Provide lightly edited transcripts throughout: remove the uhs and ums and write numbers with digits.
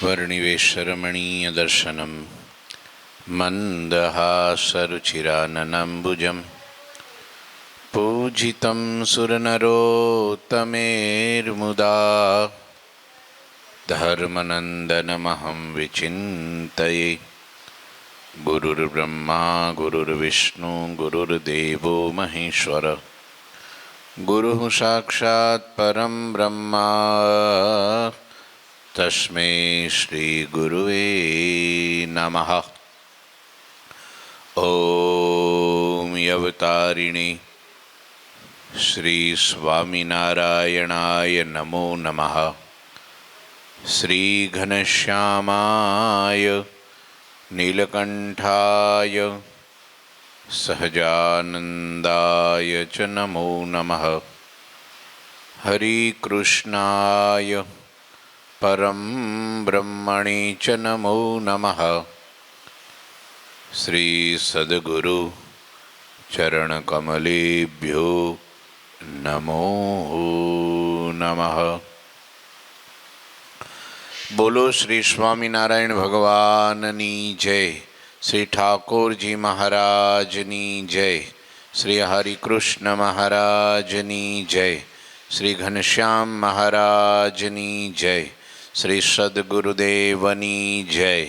वर्णिवेशरमणीयदर्शनं मन्दहासरुचिराननम्बुजं पूजितं सुरनरोत्तमेर्मुदा धर्मनन्दनमहं विचिन्तये। गुरुर्ब्रह्मा गुरुर्विष्णु गुरुर्देवो महेश्वर गुरुः साक्षात् परं ब्रह्मा तस्मै श्री गुरुवे नमः। ओम अवतारिणे श्री स्वामिनारायणाय नमो नमः। श्री घनश्यामाय नीलकंठाय सहजानंदाय च नमो नमः। हरि कृष्णाय परम ब्रह्मणे च नमो नमः। श्री सद्गुरु चरणकमलेभ्यो नमो नमः। बोलो श्री स्वामीनारायण भगवाननी जय। श्री ठाकुरजी महाराजनी जय। श्री हरिकृष्ण महाराजनी जय। श्री घनश्याम महाराजनी जय। श्री सद्गुरुदेवनी जय।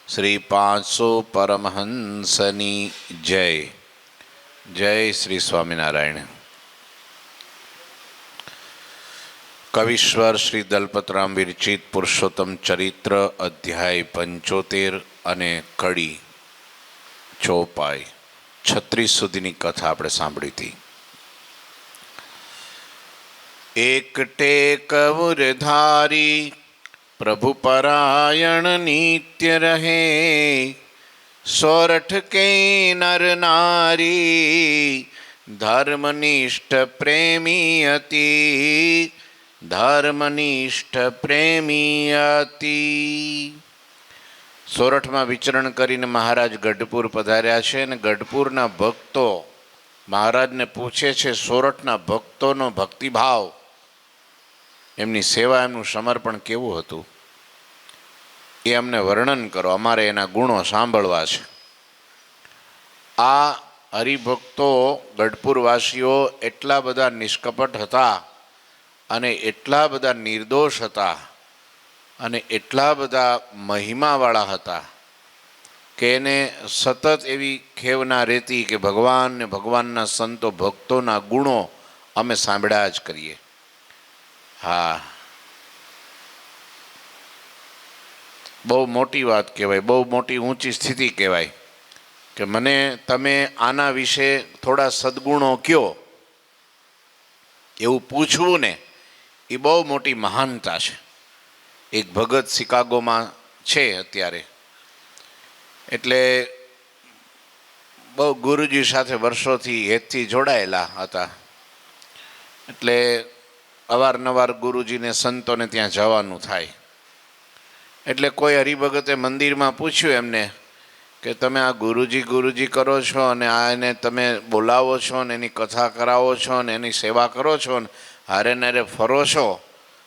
श्री 500 परमहंसनी जय। जय श्री स्वामीनारायण। कविश्वर श्री दलपतराम विरचित पुरुषोत्तम चरित्र अध्याय 75 અને કડી ચોપાઈ 36 સુધીની કથા આપણે સાંભળી હતી। એકટે કવુરધારી પ્રભુ પરાયણ નિત્ય રહે સોરઠ કે નર નારી ધર્મનિષ્ઠ પ્રેમી અતિ ધર્મનિષ્ઠ પ્રેમી અતિ। સોરઠમાં વિચરણ કરીને મહારાજ ગઢપુર પધાર્યા છે અને ગઢપુરના ભક્તો મહારાજને પૂછે છે સોરઠના ભક્તોનો ભક્તિભાવ, એમની સેવા, એમનું સમર્પણ કેવું હતું એ અમને વર્ણન કરો, અમારે એના ગુણો સાંભળવા છે। આ હરિભક્તો ગઢપુરવાસીઓ એટલા બધા નિષ્કપટ હતા અને એટલા બધા નિર્દોષ હતા અને એટલા બધા મહિમાવાળા હતા કે એને સતત એવી ખેવના રહેતી કે ભગવાન ને ભગવાનના સંતો ભક્તોના ગુણો અમે સાંભળ્યા જ કરીએ। હા, બહુ મોટી વાત કહેવાય, બહુ મોટી ઊંચી સ્થિતિ કહેવાય કે મને તમે આના વિશે થોડા સદ્ગુણો કયો એવું પૂછવું ને એ બહુ મોટી મહાનતા છે। એક ભગત શિકાગોમાં છે અત્યારે, એટલે બહુ ગુરુજી સાથે વર્ષોથી હેતથી જોડાયેલા હતા, એટલે અવારનવાર ગુરુજીને સંતોને ત્યાં જવાનું થાય। એટલે કોઈ હરિભગતે મંદિરમાં પૂછ્યું એમને કે તમે આ ગુરુજી ગુરુજી કરો છો અને આ એને તમે બોલાવો છો ને એની કથા કરાવો છો ને એની સેવા કરો છો ને હારે નારે ફરો છો,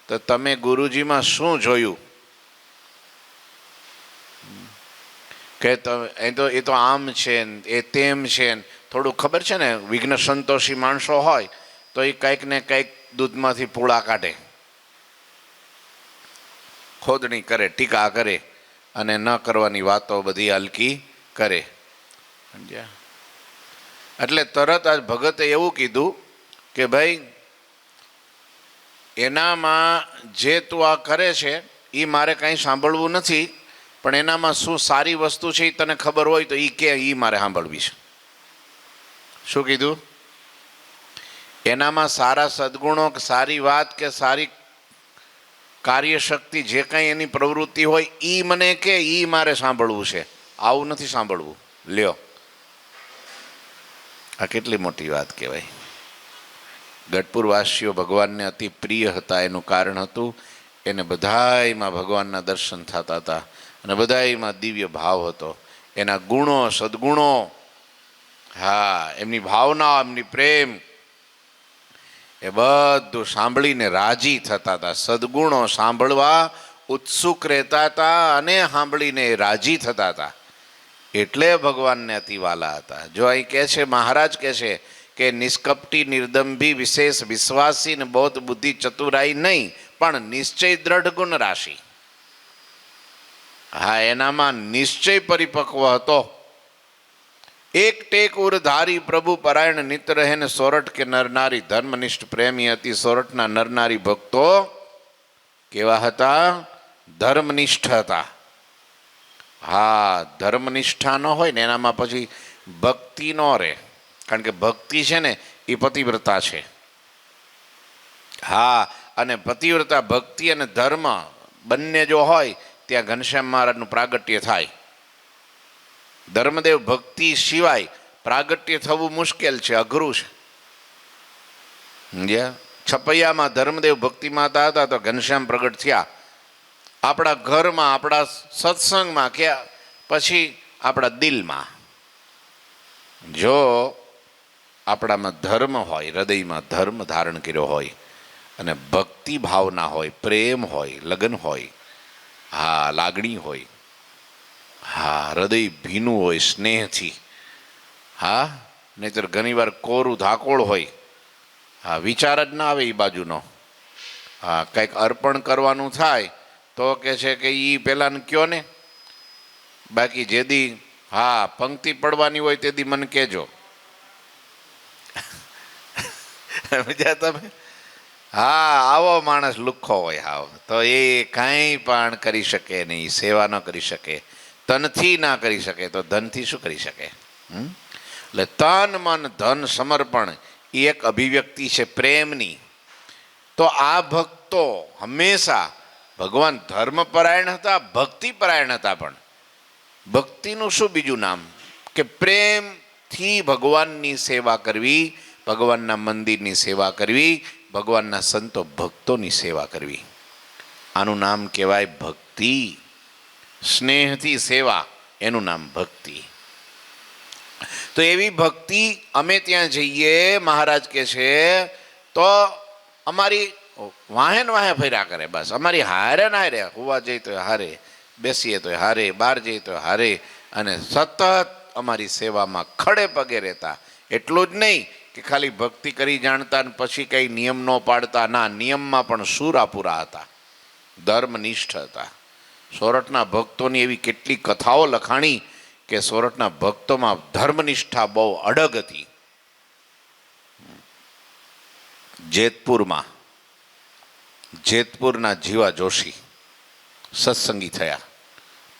તો તમે ગુરુજીમાં શું જોયું કે એ તો આમ છે ને એ તેમ છે ને, થોડું ખબર છે ને વિઘ્ન સંતોષી માણસો હોય તો એ કંઈક ને કંઈક દૂધમાંથી પૂળા કાઢે, ખોદણી કરે, ટીકા કરે અને ન કરવાની વાતો બધી હલકી કરે। એટલે તરત આ ભગતે એવું કીધું કે ભાઈ એનામાં જે તું આ કરે છે એ મારે કંઈ સાંભળવું નથી, પણ એનામાં શું સારી વસ્તુ છે એ તને ખબર હોય તો એ કે એ મારે સાંભળવી છે। શું કીધું? એનામાં સારા સદ્ગુણો કે સારી વાત કે સારી કાર્યશક્તિ જે કંઈ એની પ્રવૃત્તિ હોય એ મને કે એ મારે સાંભળવું છે, આવું નથી સાંભળવું। લ્યો, આ કેટલી મોટી વાત કહેવાય। ગઢપુરવાસીઓ ભગવાનને અતિ પ્રિય હતા, એનું કારણ હતું એને બધાયમાં ભગવાનના દર્શન થતા હતા અને બધાયમાં દિવ્ય ભાવ હતો, એના ગુણો સદ્ગુણો, હા એમની ભાવના, એમની પ્રેમ, એ બધું સાંભળીને રાજી થતા હતા। સદ્ગુણો સાંભળવા ઉત્સુક રહેતા હતા અને સાંભળીને રાજી થતા હતા, એટલે ભગવાનને અતિવાલા હતા. જો અહીં કહે છે, મહારાજ કહે છે કે નિષ્કપટી, નિર્દંભી, વિશેષ વિશ્વાસી ને બૌદ્ધ બુદ્ધિ ચતુરાઈ નહીં, પણ નિશ્ચય દ્રઢ ગુણ રાશિ. હા, એનામાં નિશ્ચય પરિપક્વ હતો. એક ટેક ઉરધારી પ્રભુ પરાયણ નિત રહે ને સોરઠ કે નરનારી ધર્મનિષ્ઠ પ્રેમી હતી. સોરઠના નરનારી ભક્તો કેવા હતા? ધર્મનિષ્ઠ હતા. હા, ધર્મનિષ્ઠા ન હોય ને એનામાં પછી ભક્તિ ન રહે, કારણ કે ભક્તિ છે ને એ પતિવ્રતા છે. હા, અને પતિવ્રતા, ભક્તિ અને ધર્મ બંને જો હોય ત્યાં ઘનશ્યામ મહારાજનું પ્રાગટ્ય થાય. ધર્મદેવ ભક્તિ સિવાય પ્રાગટ્ય થવું મુશ્કેલ છે, અઘરું છે. સમજ્યા? છપૈયામાં ધર્મદેવ ભક્તિ માતા હતા તો ઘનશ્યામ પ્રગટ થયા. આપણા ઘરમાં, આપણા સત્સંગમાં કે પછી આપણા દિલમાં જો આપણામાં ધર્મ હોય, હૃદયમાં ધર્મ ધારણ કર્યો હોય અને ભક્તિ ભાવના હોય, પ્રેમ હોય, લગન હોય, હા, લાગણી હોય, હા, હૃદય ભીનું હોય સ્નેહથી, હા, નહીતર ઘણીવાર કોરું ધાકોળ હોય, હા, વિચાર જ ના આવે એ બાજુનો. હા, કંઈક અર્પણ કરવાનું થાય તો કે છે કે એ પેલાને કયો ને, બાકી જેદી હા પંક્તિ પડવાની હોય તેદી મને કહેજો. સમજ્યા તમે? હા, આવો માણસ લુખ્ખો હોય હાવ, તો એ કાંઈ પણ કરી શકે નહીં, સેવા ન કરી શકે, તનથી ના કરી શકે તો ધનથી શું કરી શકે? એટલે તન મન ધન સમર્પણ એ એક અભિવ્યક્તિ છે પ્રેમની. તો આ ભક્તો હંમેશા ભગવાન ધર્મપરાયણ હતા, ભક્તિપરાયણ હતા. પણ ભક્તિનું શું બીજું નામ કે પ્રેમથી ભગવાનની સેવા કરવી, ભગવાનના મંદિરની સેવા કરવી, ભગવાનના સંતો ભક્તોની સેવા કરવી. આનું નામ કહેવાય ભક્તિ. સ્નેહથી સેવા, એનું નામ ભક્તિ. તો એવી ભક્તિ અમે ત્યાં જઈએ, મહારાજ કહે છે, તો અમારી વાહે ને વાહે ફર્યા કરે. બસ અમારી હારે ના હારે, હોવા જઈએ તો હારે, બેસીએ તો હારે, બહાર જઈએ તો હારે, અને સતત અમારી સેવામાં ખડે પગે રહેતા. એટલું જ નહીં કે ખાલી ભક્તિ કરી જાણતા ને પછી કંઈ નિયમ ન પાડતા, ના, નિયમમાં પણ સુરાપુરા હતા, ધર્મનિષ્ઠ હતા. સોરઠના ભક્તોની એવી કેટલી કથાઓ લખાણી કે સોરઠના ભક્તોમાં ધર્મનિષ્ઠા બહુ અડગ હતી. જેતપુરના જીવા જોશી સત્સંગી થયા,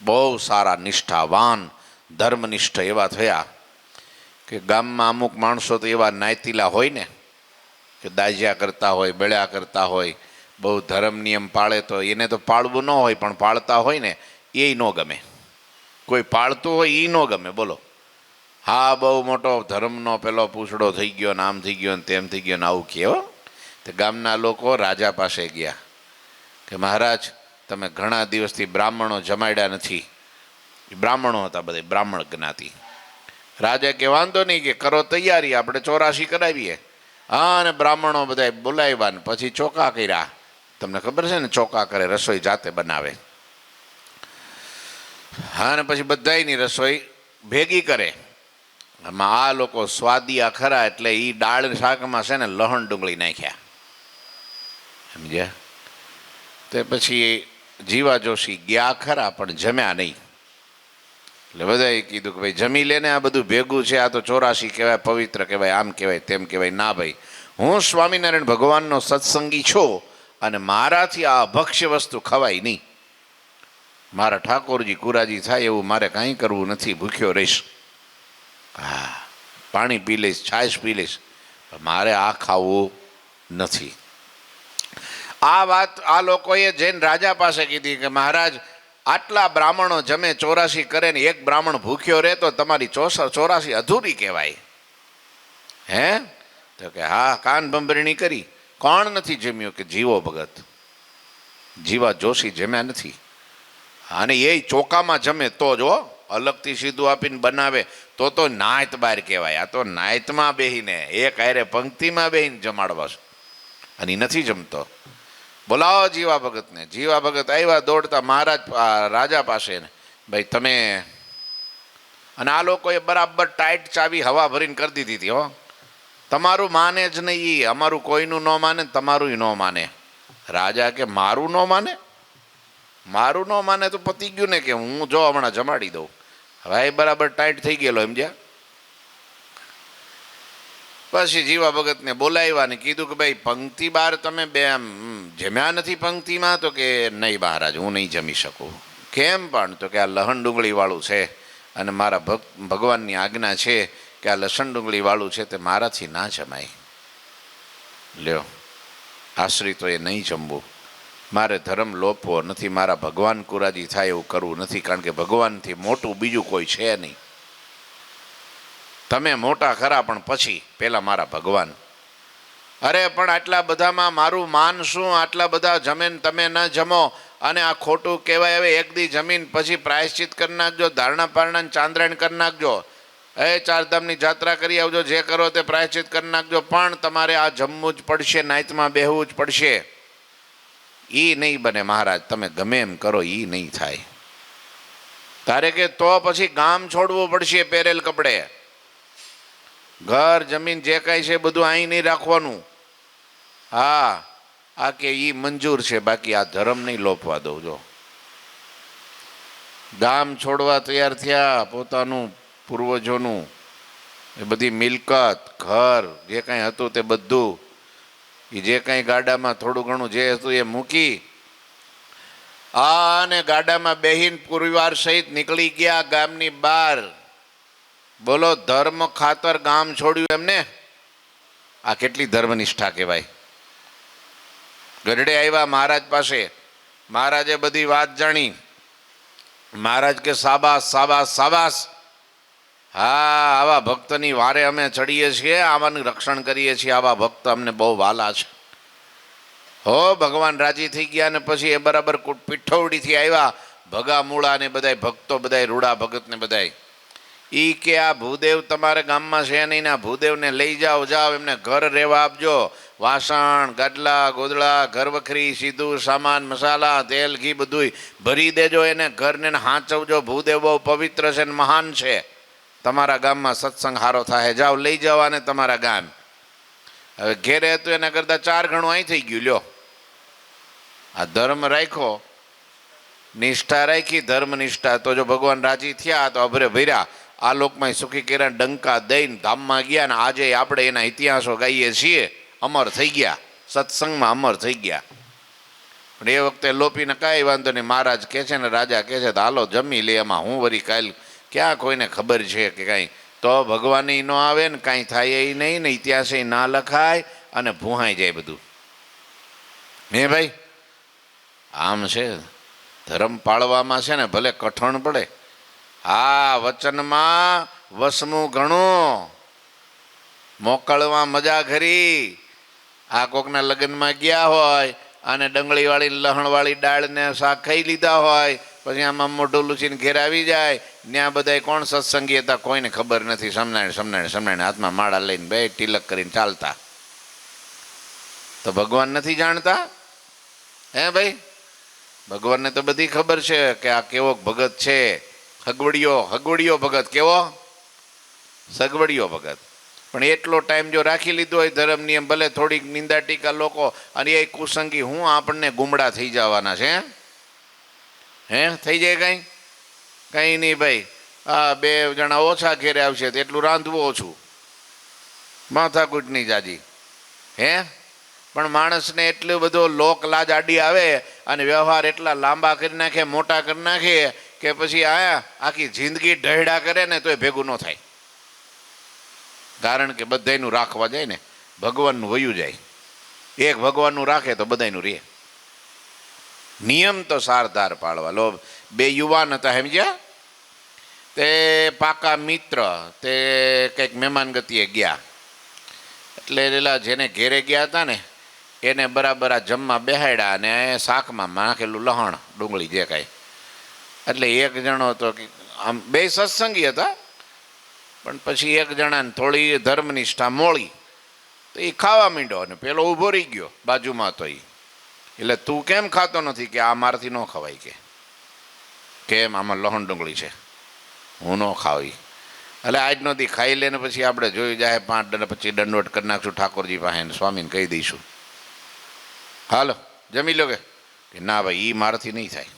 બહુ સારા નિષ્ઠાવાન ધર્મનિષ્ઠ એવા થયા કે ગામમાં અમુક માણસો તો એવા નાયતીલા હોય ને કે દાજ્યા કરતા હોય, બળ્યા કરતા હોય, બહુ ધર્મ નિયમ પાળે તો એને તો પાળવું ન હોય, પણ પાળતા હોય ને એ ન ગમે. કોઈ પાળતું હોય એ ન ગમે. બોલો, હા, બહુ મોટો ધર્મનો પેલો પૂછડો થઈ ગયો ને આમ થઈ ગયો ને તેમ થઈ ગયો ને આવું કહેવો. તે ગામના લોકો રાજા પાસે ગયા કે મહારાજ, તમે ઘણા દિવસથી બ્રાહ્મણો જમાડ્યા નથી. બ્રાહ્મણો હતા, બધા બ્રાહ્મણ જ્ઞાતિ. રાજા કે વાંધો નહીં, કે કરો તૈયારી, આપણે 84 કરાવીએ. હા, અને બ્રાહ્મણો બધા બોલાવ્યા ને પછી ચોખા કર્યા. તમને ખબર છે ને, ચોખા કરે, રસોઈ જાતે બનાવે. હા, અને પછી બધાયની રસોઈ ભેગી કરે. આમાં આ લોકો સ્વાદિયા ખરા, એટલે એ દાળ શાકમાં છે ને લહણ ડુંગળી નાખ્યા. સમજ્યા? તે પછી જીવા જોશી ગયા ખરા, પણ જમ્યા નહીં. એટલે બધાએ કીધું કે ભાઈ જમી લે ને, આ બધું ભેગું છે, આ તો 84 કહેવાય, પવિત્ર કહેવાય, આમ કહેવાય, તેમ કહેવાય. ના ભાઈ, હું સ્વામિનારાયણ ભગવાનનો સત્સંગી છું અને મારાથી આ અભક્ષ્ય વસ્તુ ખવાય નહીં. મારા ઠાકોરજી કુરાજી થાય એવું મારે કાંઈ કરવું નથી, ભૂખ્યો રહીશ. હા, પાણી પી લઈશ, છાશ પી લઈશ, મારે આ ખાવું નથી. આ વાત આ લોકોએ જૈન રાજા પાસે કીધી કે મહારાજ, આટલા બ્રાહ્મણો જમે, 84 કરે ને એક બ્રાહ્મણ ભૂખ્યો રહે તો તમારી 84 અધૂરી કહેવાય. હે? તો કે હા, કાન બંબરણી કરી. કોણ નથી જમ્યું? કે જીવો ભગત, જીવા જોશી જમ્યા નથી. અને એ ચોકામાં જમે તો જો, અલગથી સીધું આપીને બનાવે તો નાયત બહાર કહેવાય. આ તો નાયતમાં બેહીને એક હારે પંક્તિમાં બેહીને જમાડવા છે, અને એ નથી જમતો. બોલાવો જીવા ભગતને. જીવા ભગત આવ્યા દોડતા મહારાજ રાજા પાસે ને, ભાઈ તમે, અને આ લોકોએ બરાબર ટાઈટ ચાવી હવા ભરીને કરી દીધી હતી. હો, તમારું માને જ નહીં, અમારું કોઈનું ન માને, તમારું ન માને. રાજા કે મારું ન માને? મારું ન માને તો પતી ગયું ને, કે હું જો હમણાં જમાડી દઉં. હવે બરાબર ટાઈટ થઈ ગયેલો સમજ્યા. પછી જીવા ભગતને બોલાવ્યા ને કીધું કે ભાઈ પંક્તિ બાર તમે બે જમ્યા નથી પંક્તિમાં? તો કે નહીં મહારાજ, હું નહીં જમી શકું. કેમ પણ? તો કે આ લહણ ડુંગળી વાળું છે અને મારા ભગવાનની આજ્ઞા છે કે આ લસણ ડુંગળી વાળું છે તે મારાથી ના જમાય. લ્યો, આશ્રિતોએ નહીં જમવું. મારે ધર્મ લોપવો નથી, મારા ભગવાન કુરાજી થાય એવું કરવું નથી, કારણ કે ભગવાનથી મોટું બીજું કોઈ છે નહીં. તમે મોટા ખરા પણ પછી પહેલાં મારા ભગવાન. અરે પણ આટલા બધામાં મારું માન શું? આટલા બધા જમે ને તમે ન જમો, અને આ ખોટું કહેવાય. હવે એક દી જમીન પછી પ્રાયશ્ચિત કરી નાખજો, ધારણા પારણા ચાંદ્રાયણ કરી નાખજો, ચારધામની જાત્રા કરી આવજો, જે કરો તે પ્રાયશ્ચિત કરી નાખજો, પણ તમારે આ જમવું જ પડશે, નાઈતમાં બેહવું જ પડશે. એ નહીં બને મહારાજ, તમે ગમે એમ કરો એ નહીં થાય. તારે કે તો પછી ગામ છોડવું પડશે પહેરેલ કપડે. ઘર જમીન જે કાંઈ છે બધું અહીં નહીં રાખવાનું. હા, આ કે એ મંજૂર છે, બાકી આ ધર્મ નહીં લોપવા દઉં. જો ગામ છોડવા તૈયાર થયા, પોતાનું પૂર્વજોનું એ બધી મિલકત, ઘર જે કાંઈ હતું તે બધું, એ જે કાંઈ ગાડામાં થોડું ઘણું જે હતું એ મૂકી અને ગાડામાં બેહીને પરિવાર સહિત નીકળી ગયા ગામની બહાર. બોલો, ધર્મ ખાતર ગામ છોડ્યું એમને. આ કેટલી ધર્મનિષ્ઠા કહેવાય. ગઢડે આવ્યા મહારાજ પાસે, મહારાજે બધી વાત જાણી. મહારાજ કે સાબાસ સાબાસ સાબાસ, હા આવા ભક્તની વારે અમે ચડીએ છીએ, આવાનું રક્ષણ કરીએ છીએ, આવા ભક્ત અમને બહુ વાલા છે. હો, ભગવાન રાજી થઈ ગયા. ને પછી એ બરાબર પીઠોડીથી આવ્યા ભગા મૂળા ને બધાય ભક્તો, બધાય રૂડા ભગત ને બધાય. ઈ કે આ ભૂદેવ તમારા ગામમાં છે નહીં, ના ભૂદેવને લઈ જાઓ, જાઓ એમને ઘર રહેવા આપજો, વાસણ ગાડલા ગોદડા ઘરવખરી સીધું સામાન મસાલા તેલ ઘી બધું ભરી દેજો, એને ઘરને હાંચવજો. ભૂદેવ બહુ પવિત્ર છે ને મહાન છે, તમારા ગામમાં સત્સંગ હારો થાય, જાઓ લઈ જાઓ આને તમારા ગામ. હવે ઘેરે હતું એના કરતાં 4 ગણું અહીં થઈ ગયું. લ્યો, આ ધર્મ રાખ્યો, નિષ્ઠા રાખી, ધર્મ નિષ્ઠા, તો જો ભગવાન રાજી થયા તો અભરે ભર્યા. આ લોકમાં સુખી કર્યા, ડંકા દઈને ધામમાં ગયા, ને આજે આપણે એના ઇતિહાસો ગાઈએ છીએ. અમર થઈ ગયા, સત્સંગમાં અમર થઈ ગયા. પણ એ વખતે લોપીને કાંઈ વાંધો નહીં. મહારાજ કહે છે ને રાજા કહે છે તો હાલો જમી લે, એમાં હું વળી કાલ ક્યાં કોઈને ખબર છે કે કાંઈ. તો ભગવાન ન આવે ને કાંઈ થાય એ નહીં ને, ઇતિહાસે ના લખાય અને ભૂહાઈ જાય બધું. હે ભાઈ, આમ છે ધર્મ પાળવામાં છે ને ભલે કઠણ પડે. હા, વચનમાં વસમું ઘણું, મોકળવા મજા ખરી. આ કોકના લગ્નમાં ગયા હોય અને ડંગળીવાળી લહણવાળી દાળને શાક ખાઈ લીધા હોય, પછી આમાં મોઢું લૂછીને ઘેર આવી જાય. ત્યાં બધા કોણ સત્સંગી હતા કોઈને ખબર નથી. સમનાણ હાથમાં માળા લઈને બે તિલક કરીને ચાલતા. તો ભગવાન નથી જાણતા? હે ભાઈ, ભગવાનને તો બધી ખબર છે કે આ કેવો ભગત છે. હગવડિયો ભગત. કેવો? સગવડિયો ભગત. પણ એટલો ટાઈમ જો રાખી લીધો હોય ધર્મ નિયમ, ભલે થોડીક નિંદા ટીકા લોકો, અને એ કુસંગી હું આપણને ગુમડા થઈ જવાના છે. હે થઈ જાય કાંઈ? કંઈ નહીં ભાઈ. આ 2 જણા ઓછા ઘેરે આવશે તો એટલું રાંધવું ઓછું, માથાકૂટ નહીં જાજી. હે પણ માણસને એટલો બધો લોક લાજ આડી આવે અને વ્યવહાર એટલા લાંબા કરી નાખે, મોટા કરી નાખે કે પછી આખી જિંદગી ઢહેડા કરે ને તોય ભેગું ન થાય. કારણ કે બધાયનું રાખવા જાય ને, ભગવાનનું વયું જાય. એક ભગવાનનું રાખે તો બધાયનું રહે. નિયમ તો સારધાર પાળવા. લો, 2 યુવાન હતા સમજ્યા, તે પાકા મિત્ર, તે કંઈક મહેમાન ગતિએ ગયા. એટલે પેલા જેને ઘેરે ગયા હતા ને એને બરાબર આ જમવા બેહાડ્યા અને શાકમાં નાખેલું લહણ ડુંગળી જે કાંઈ. એટલે એક જણો તો આમ 2 સત્સંગી હતા, પણ પછી એક જણાને થોડી ધર્મનિષ્ઠા મોળી તો એ ખાવા માંડ્યો અને પેલો ઊભો રહી ગયો બાજુમાં. તો એ એટલે તું કેમ ખાતો નથી? કે આ મારાથી ન ખવાય. કે કેમ? આમાં લહણ ડુંગળી છે, હું ન ખાવી. એટલે આજ નહોતી ખાઈ લે ને પછી આપણે જોઈ જાય 5 દંડ પછી દંડવટ કરી નાખશું ઠાકોરજી પાસે, સ્વામીને કહી દઈશું હાલો જમી લો. કે ના ભાઈ, એ મારાથી નહીં થાય.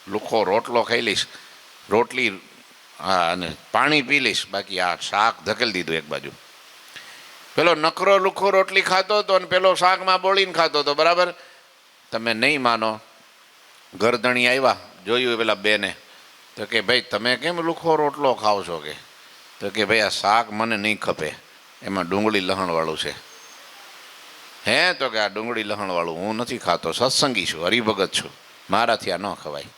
લુખો રોટલો ખાઈ લઈશ, રોટલી હા અને પાણી પી લઈશ, બાકી આ શાક ધકેલી દીધું એક બાજુ. પેલો નકરો લુખો રોટલી ખાતો હતો અને પેલો શાકમાં બોળીને ખાતો હતો, બરાબર. તમે નહીં માનો, ગરદણી આવ્યા, જોયું પેલા બેને, તો કે ભાઈ તમે કેમ લુખો રોટલો ખાઓ છો? કે તો કે ભાઈ આ શાક મને નહીં ખપે, એમાં ડુંગળી લહણવાળું છે. હે? તો કે આ ડુંગળી લહણવાળું હું નથી ખાતો, સત્સંગી છું, હરિભગત છું, મારાથી આ ન ખવાય.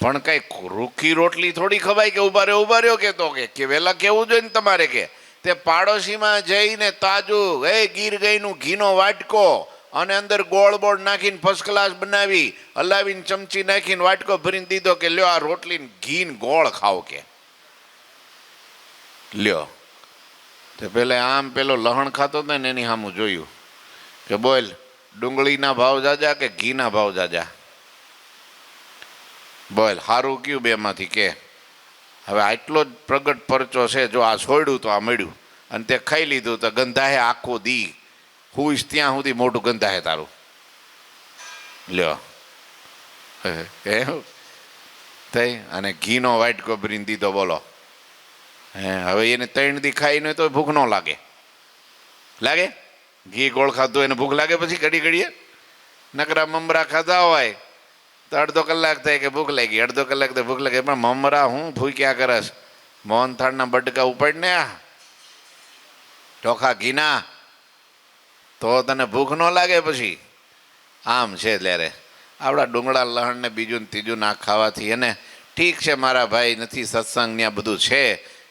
પણ કઈ રૂખી રોટલી થોડી ખવાય કે ઉભા રહ્યો કહેતો કે વહેલા કેવું જોઈએ ને તમારે. કે તે પાડોશીમાં જઈને તાજું ગીર ગાયનું ઘીનો વાટકો અને અંદર ગોળ બોળ નાખીને ફર્સ્ટ ક્લાસ બનાવી હલાવીને ચમચી નાખીને વાટકો ભરીને દીધો કે લ્યો આ રોટલી ઘી ગોળ ખાઓ. કે લ્યો. તે પેલા આમ પેલો લહણ ખાતો હતો ને એની સામું જોયું કે બોલ ડુંગળીના ભાવ જાજા કે ઘીના ભાવ જાજા? બોલ સારું કયું બેમાંથી? કે હવે આટલો જ પ્રગટ પરચો છે, જો આ છોડ્યું તો આ મળ્યું, અને તે ખાઈ લીધું તો ગંધાહે આખો દી, હુઈશ ત્યાં સુધી મોટું ગંધાહે તારું. લ્યો થઈ અને ઘીનો વાટકો ભરીને દીધો, બોલો. હવે એને 3 દી ખાઈને તો ભૂખ ન લાગે? લાગે? ઘી ગોળ ખાધું એને ભૂખ લાગે પછી ઘડી ઘડીએ? નકરા મમરા ખાધા હોય તો અડધો કલાક થાય કે ભૂખ લાગી, અડધો કલાક તો ભૂખ લાગે, પણ મમરા હું ભૂખ્યા કરસ? મોહનથાળના બટકા ઉપાડીને આ ચોખા ઘીના, તો તને ભૂખ ન લાગે પછી? આમ છે ત્યારે આપણા ડુંગળા લહણ ને બીજું ને ત્રીજું ના ખાવાથી. એને ઠીક છે મારા ભાઈ, નથી સત્સંગ ને આ બધું છે,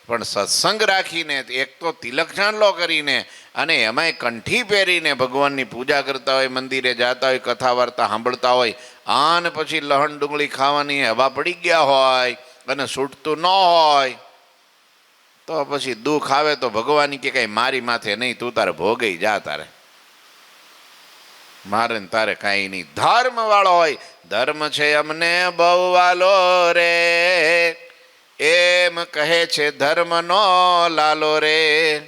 પણ સત્સંગ રાખીને એક તો તિલક ચાંદલો કરીને અને એમાંય કંઠી પહેરીને ભગવાનની પૂજા કરતા હોય, મંદિરે જતા હોય, કથા વાર્તા સાંભળતા હોય, અને પછી લહણ ડુંગળી ખાવાની હવા પડી ગયા હોય અને છૂટતું ન હોય, તો પછી દુઃખ આવે તો ભગવાન કે કઈ મારી માથે નહીં, તું તારે ભોગઈ જા, તારે મારે ને તારે કાંઈ નહીં. ધર્મ વાળો હોય, ધર્મ છે અમને બહુ વાલો રે, એમ કહે છે ધર્મનો લાલો રે,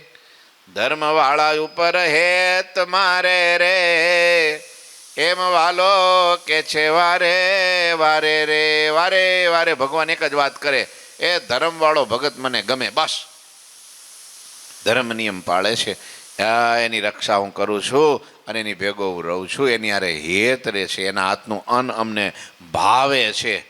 ધર્મ વાળા ઉપર હેત મારે રે, એમ વાલો કે છે વારે વારે રે. વારે વારે ભગવાન એક જ વાત કરે, એ ધર્મ વાળો ભગત મને ગમે, બસ. ધર્મ નિયમ પાળે છે, એની રક્ષા હું કરું છું અને એની ભેગો હું રહું છું, એની હારે હેત રહે છે, એના હાથનું અન્ન અમને ભાવે છે.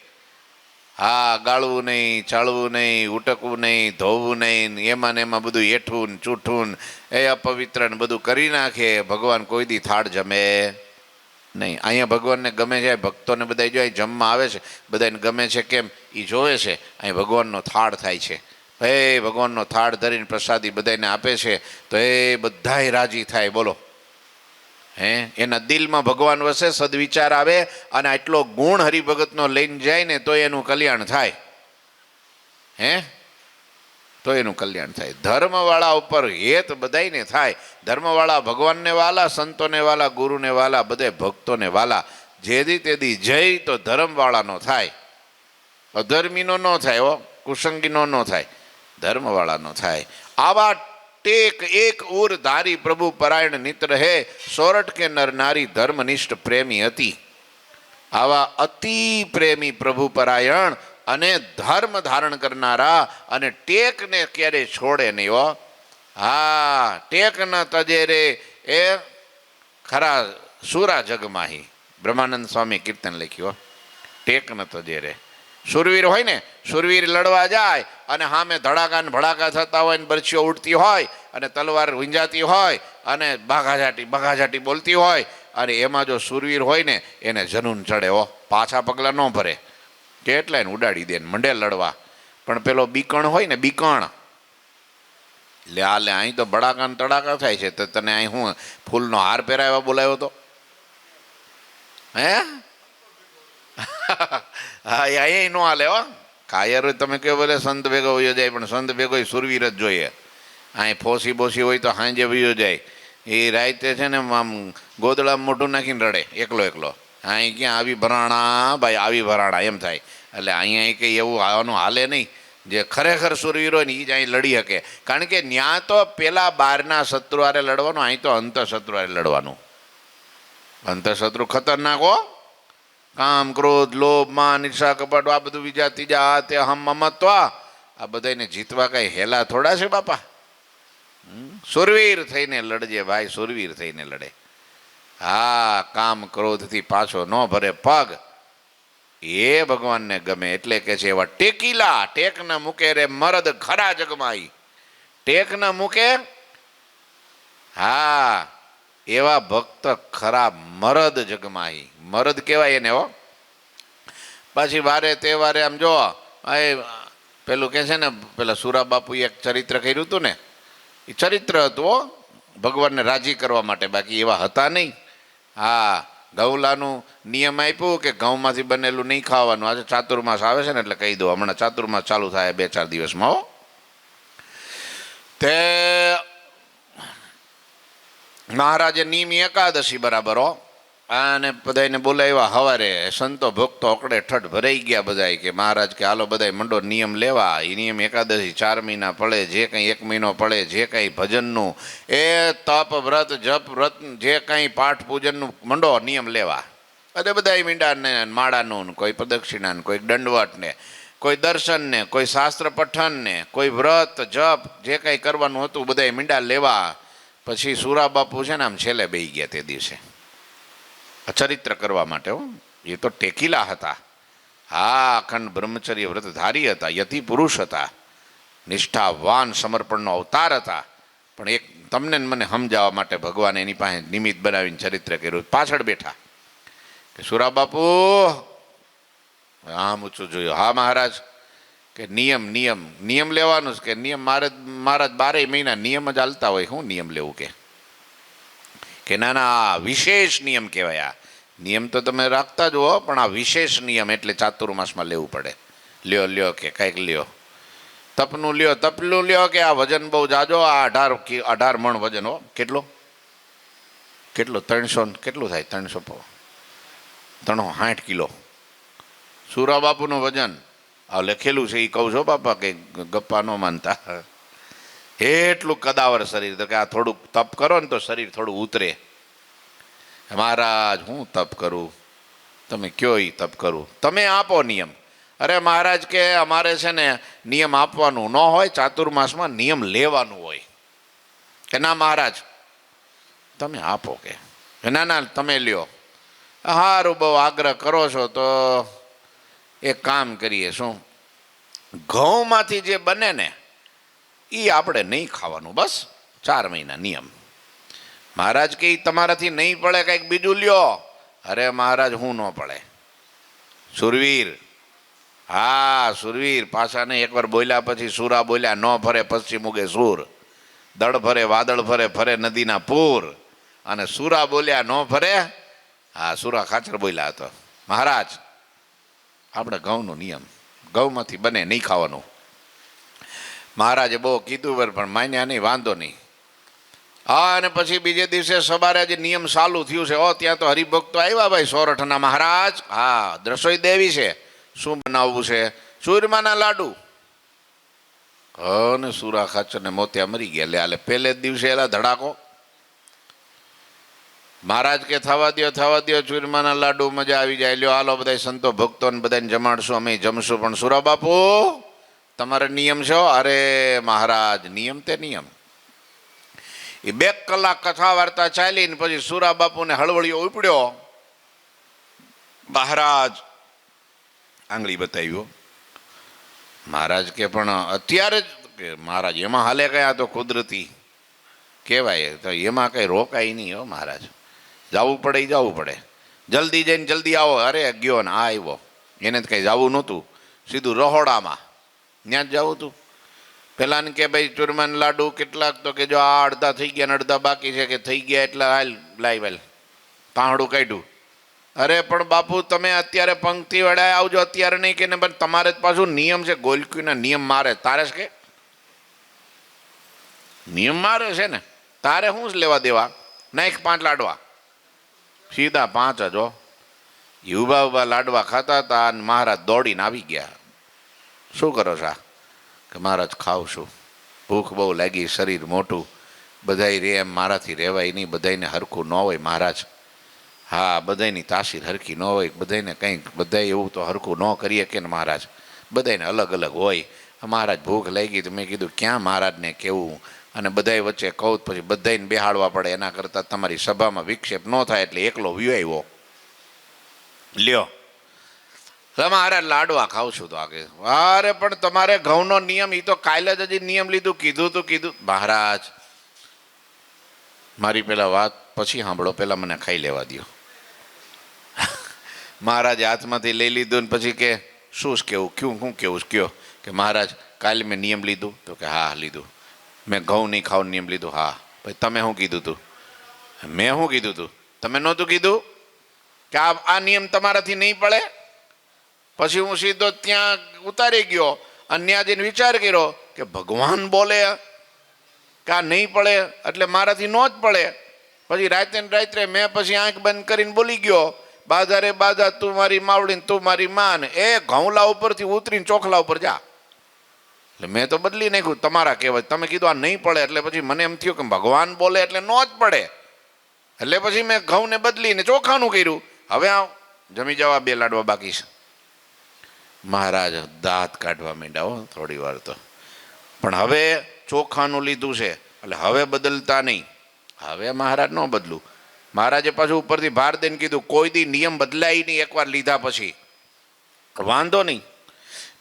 હા, ગાળવું નહીં, ચાળવું નહીં, ઉટકવું નહીં, ધોવું નહીં, એમાં ને એમાં બધું એઠું ને ચૂઠું એ અપવિત્ર ને બધું કરી નાખે. ભગવાન કોઈ દી થાળ જમે નહીં. અહીંયા ભગવાનને ગમે છે, ભક્તોને બધા જો અહીં જમવા આવે છે, બધાને ગમે છે, કેમ? એ જોવે છે અહીં ભગવાનનો થાળ થાય છે. ભાઈ ભગવાનનો થાળ ધરીને પ્રસાદી બધાને આપે છે તો એ બધાય રાજી થાય, બોલો. એના દિલમાં ભગવાન વસે, સદવિચાર આવે અને આટલો ગુણ હરિભગતનો લઈને જાય ને તો એનું કલ્યાણ થાય. તો એનું કલ્યાણ થાય. ધર્મવાળા ઉપર હેત બધાયને થાય. ધર્મવાળા ભગવાનને વાલા, સંતોને વાલા, ગુરુને વાલા, બધે ભક્તોને વાલા. જેદી તેદી જય તો ધર્મવાળાનો થાય, અધર્મીનો ન થાય, કુસંગીનો ન થાય, ધર્મવાળાનો થાય. આવા ટેક એક ઉર ધારી પ્રભુ પરાયણ નિત રહે, સોરઠ કે નર નારી ધર્મનિષ્ઠ પ્રેમી હતી. આવા અતિ પ્રેમી પ્રભુ પરાયણ અને ધર્મ ધારણ કરનારા, અને ટેકને ક્યારે છોડે નહીં. હા, ટેક ન તજે રે એ ખરા સુરા જગમાહી. બ્રહ્માનંદ સ્વામી કીર્તન લખ્યું, ટેક ન તજે રે. સુરવીર હોય ને, સુરવીર લડવા જાય અને સામે ધડાકા ને ભડાકા થતા હોય ને બરછીઓ ઉડતી હોય અને તલવાર વીંજાતી હોય અને બઘાઝાટી બોલતી હોય, અને એમાં જો સુરવીર હોય ને એને જનૂન ચડે, પાછા પગલા ન ભરે, કેટલા એને ઉડાડી દે ને મંડે લડવા. પણ પેલો બીકણ હોય ને, બીકણ લે અહીં તો ભડાકા ને તડાકા થાય છે, તો તને અહીં હું ફૂલનો હાર પહેરાવ્યા બોલાવ્યો હતો? હા, અહીં નો હાલે. કાયર તમે કહો બોલે સંત ભેગો વયો જાય, પણ સંત ભેગો સુરવીર જ જોઈએ. અહીં ફોસી બોસી હોય તો હાંજે વયો જાય, એ રાતે છે ને આમ ગોદડામાં મોઢું નાખીને રડે એકલો એકલો. અહીં ક્યાં આવી ભરાણા ભાઈ, આવી ભરાણા એમ થાય. એટલે અહીંયા કંઈ એવું આવવાનું હાલે નહીં. જે ખરેખર સુરવીર હોય ને એ જ અહીં લડી શકે. કારણ કે ત્યાં તો પેલા બહારના શત્રુ હારે લડવાનું, અહીં તો અંતઃશત્રુ હારે લડવાનું. અંતઃશત્રુ ખતરનાક હો. કામ, ક્રોધ, લોભ, માન, ઈર્ષા, કપટ, આ બધું બીજા ત્રીજા આ તે હમ મમત્વ, આ બધાને જીતવા કઈ હેલા થોડા છે બાપા. સુરવીર થઈને લડજે ભાઈ, સુરવીર થઈને લડે. હા, કામ ક્રોધથી પાછો ન ભરે પગ, એ ભગવાનને ગમે. એટલે કે છે એવા ટેકીલા, ટેક ન મૂકે રે મરદ ખરા જગમાઈ. ટેક ન મૂકે, હા, એવા ભક્ત ખરા મરદ જગમાઈ. મરદ કહેવાય એને હો. પાછી વારે તહેવારે આમ જો પેલું કે છે ને, પેલા સુરા બાપુએ એક ચરિત્ર કર્યું હતું ને, એ ચરિત્ર હતું હો, ભગવાનને રાજી કરવા માટે, બાકી એવા હતા નહીં. હા, ગૌલાનું નિયમ આપ્યું કે ઘઉંમાંથી બનેલું નહીં ખાવાનું. આજે ચાતુર્માસ આવે છે ને એટલે કહી દો, હમણાં ચાતુર્માસ ચાલુ થાય 2-4 દિવસમાં હો. તે મહારાજે નિયમી એકાદશી બરાબર હો, અને બધાને બોલાવ્યા સવારે. સંતો ભક્તો અકડે ઠઠ ભરાઈ ગયા બધા, કે મહારાજ કે હાલો બધા મંડો નિયમ લેવા. એ નિયમ એકાદશી 4 મહિના પડે, જે કંઈ 1 મહિનો પડે, જે કંઈ ભજનનું એ તપ વ્રત જપ વ્રત જે કંઈ પાઠ પૂજનનું મંડો નિયમ લેવા. અને બધા મીંડાને માળાનું, કોઈ પ્રદક્ષિણાને, કોઈ દંડવટને, કોઈ દર્શનને, કોઈ શાસ્ત્ર પઠનને, કોઈ વ્રત જપ જે કંઈ કરવાનું હતું બધા મીંડા લેવા. પછી સુરા બાપુ છે ને આમ છેલ્લે બેસી ગયા તે દિવસે ચરિત્ર કરવા માટે. હો, એ તો ટેકીલા હતા. હા, અખંડ બ્રહ્મચર્ય વ્રતધારી હતા, યતિ પુરુષ હતા, નિષ્ઠાવાન સમર્પણનો અવતાર હતા. પણ એક તમને મને સમજાવવા માટે ભગવાને એની પાસે નિમિત્ત બનાવીને ચરિત્ર કર્યું. પાછળ બેઠા કે સુરા બાપુ આમ ઊંચું જોયું. હા મહારાજ, કે નિયમ નિયમ નિયમ લેવાનું જ. કે નિયમ મહારાજ 12 મહિના નિયમ જ હાલતા હોય, શું નિયમ લેવું? કે ના ના, વિશેષ નિયમ કહેવાય. આ નિયમ તો તમે રાખતા જ હો, પણ આ વિશેષ નિયમ એટલે ચાતુર્માસમાં લેવું પડે. લ્યો લ્યો કે કંઈક લ્યો, તપનું લ્યો, તપલું લ્યો, કે આ વજન બહુ જાજો, આ 18 મણ વજન હો. કેટલું 300 કેટલું થાય? 360 કિલો સુરા બાપુનું વજન. આ લખેલું છે એ કહું છો બાપા, કે ગપ્પા ન માનતા. એટલું કદાવર શરીર. તો કે આ થોડુંક તપ કરો ને તો શરીર થોડું ઉતરે. મહારાજ હું તપ કરું? તમે કયો એ તપ કરું, તમે આપો નિયમ. અરે મહારાજ કે અમારે છે ને નિયમ આપવાનું ન હોય, ચાતુર્માસમાં નિયમ લેવાનું હોય. કે ના મહારાજ તમે આપો. કે ના ના તમે લ્યો. સારું, બહુ આગ્રહ કરો છો તો એક કામ કરીએ. શું? ઘઉંમાંથી જે બને ને એ આપણે નહીં ખાવાનું, બસ 4 મહિના નિયમ. મહારાજ કે તમારાથી નહીં પડે, કંઈક બીજું લ્યો. અરે મહારાજ હું ન પડે. સુરવીર, હા સુરવીર. પાછાને એકવાર બોલ્યા પછી સુરા બોલ્યા, ન ફરે પશ્ચિમ ઉગે સૂર, દળ ફરે વાદળ ફરે, ફરે નદીના પૂર. અને સુરા બોલ્યા ન ફરે. હા, સુરા ખાચર બોલ્યા હતો. મહારાજ આપણે ઘઉંનો નિયમ, ઘઉંમાંથી બને નહીં ખાવાનું. મહારાજે બહુ કીધું પણ માન્યા નહીં, વાંધો નહીં. હા, અને પછી બીજે દિવસે સવારે જે નિયમ ચાલુ થયું છે, ત્યાં તો હરિભક્તો આવ્યા ભાઈ સોરઠના. મહારાજ હા, રસોઈ દેવી છે, શું બનાવવું છે? ચૂરમાના લાડુ. અને સુરા ખાચરને મોતિયા મરી ગયા. લે પહેલે જ દિવસે એલા ધડાકો. મહારાજ કે થવા દો ચૂરમાના લાડુ, મજા આવી જાય. લ્યો હાલો બધા સંતો ભક્તોને બધાને જમાડશું, અમે જમશું. પણ સુરા બાપુ તમારે નિયમ છે? અરે મહારાજ નિયમ તે નિયમ. એ 2 કલાક કથા વાર્તા ચાલી ને પછી સુરા બાપુને હળવળિયો ઉપડ્યો. મહારાજ આંગળી બતાવ્યો. મહારાજ કે પણ અત્યારે જ. કે મહારાજ એમાં હાલે કયા, તો કુદરતી કહેવાય, તો એમાં કંઈ રોકાય નહીં હો મહારાજ. જવું પડે એ જવું પડે. જલ્દી જઈને જલ્દી આવો. અરે ગયો ને આ આવ્યો. એને તો કંઈ જવું નહોતું, સીધું રહોડામાં ત્યાં જ જવું હતું. પેલાને કે ભાઈ ચૂરમાન લાડુ કેટલાક? તો કે જો આ અડધા થઈ ગયા ને અડધા બાકી છે. કે થઈ ગયા એટલે હાલ લાઈ વાલ પાંહડું કાઢ્યું. અરે પણ બાપુ તમે અત્યારે પંક્તિ વડાય આવજો, અત્યારે નહીં. કે ને પણ તમારે જ પાછું નિયમ છે. ગોલકીના નિયમ મારે તારે જ કે નિયમ મારે છે ને તારે શું જ લેવા દેવા, નાખ 5 લાડવા, સીધા 5 જ હો. ઊભા ઊભા લાડવા ખાતા હતા અને મહારાજ દોડીને આવી ગયા. શું કરો છો? કે મહારાજ ખાવ છું, ભૂખ બહુ લાગી, શરીર મોટું, બધાય રે એમ મારાથી રહેવાય નહીં, બધાને હરખું ન હોય મહારાજ. હા, બધાની તાસીર હરખી ન હોય, બધાને કંઈક બધાય એવું તો હરખું ન કરીએ કે ને મહારાજ, બધાને અલગ અલગ હોય. મહારાજ ભૂખ લાગી તો મેં કીધું ક્યાં મહારાજને કેવું, અને બધાય વચ્ચે કહું પછી બધાને બેહાડવા પડે, એના કરતાં તમારી સભામાં વિક્ષેપ ન થાય એટલે એકલો વ્યુ આવ્યો. લ્યો મહારાજ લાડવા ખાવ છું. તો આગે અરે પણ તમારે ઘઉંનો નિયમ, એ તો કાલે જ હજી નિયમ લીધું, કીધું મહારાજ મારી પેલા વાત પછી સાંભળો, પેલા મને ખાઈ લેવા દો. મહારાજે હાથમાંથી લઈ લીધું ને પછી કે શું કેવું, શું કેવું કયો? કે મહારાજ કાલે મેં નિયમ લીધું. તો કે હા લીધું. મેં ઘઉં નહીં ખાવાનું નિયમ લીધું. હા. પછી તમે શું કીધું તું? મેં શું કીધું તું? તમે નહોતું કીધું કે આ નિયમ તમારાથી નહીં પડે? પછી હું સીધો ત્યાં ઉતારી ગયો અને ત્યાં જઈને વિચાર કર્યો કે ભગવાન બોલે કે આ નહીં પડે એટલે મારાથી ન જ પડે. પછી રાત્રે મેં પછી આંખ બંધ કરીને બોલી ગયો, બાધા રે બાધા તું મારી માવડી તું મારી માન, એ ઘઉંલા ઉપરથી ઉતરીને ચોખલા ઉપર જા. એટલે મેં તો બદલી નાખ્યું તમારા કહેવાય. તમે કીધું આ નહીં પડે એટલે પછી મને એમ થયું કે ભગવાન બોલે એટલે ન જ પડે, એટલે પછી મેં ઘઉંને બદલીને ચોખાનું કર્યું. હવે આ જમી જવા 2 લાડવા બાકી છે. મહારાજ દાંત કાઢવા માંડ્યા થોડી વાર તો, પણ હવે ચોખાનું લીધું છે એટલે હવે બદલતા નહીં. હવે મહારાજ ન બદલું. મહારાજે પાછું ઉપરથી ભાર દઈને કીધું કોઈ દી નિયમ બદલાય નહીં, એકવાર લીધા પછી વાંધો નહીં.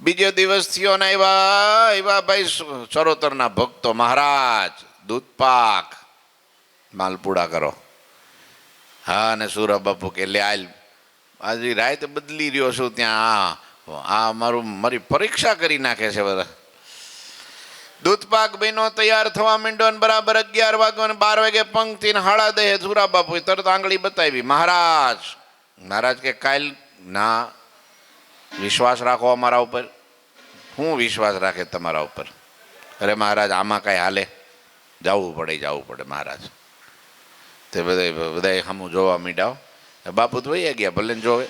બીજો દિવસ થયો ને એવા ભાઈ ચરોતરના ભક્તો, મહારાજ દૂધપાક માલપુડા કરો. હા, અને સુરા બાપુ કે લે આલ આજે રાત બદલી રહ્યો છું ત્યાં, આ મારી પરીક્ષા કરી નાખે છે બધા. દૂધપાક બહેનો તૈયાર થવા માંડ્યો ને બરાબર 11 વાગ્યા ને 12 વાગે પંક્તિ ને 10:30 સુરા બાપુ તરત આંગળી બતાવી. મહારાજ કે કાલ ના વિશ્વાસ રાખો અમારા ઉપર. હું વિશ્વાસ રાખે તમારા ઉપર? અરે મહારાજ આમાં કાંઈ હાલે, જવું પડે મહારાજ. તે બધા સામું જોવા માંડ્યા. બાપુ તો વહી ગયા, ભલે જોવે.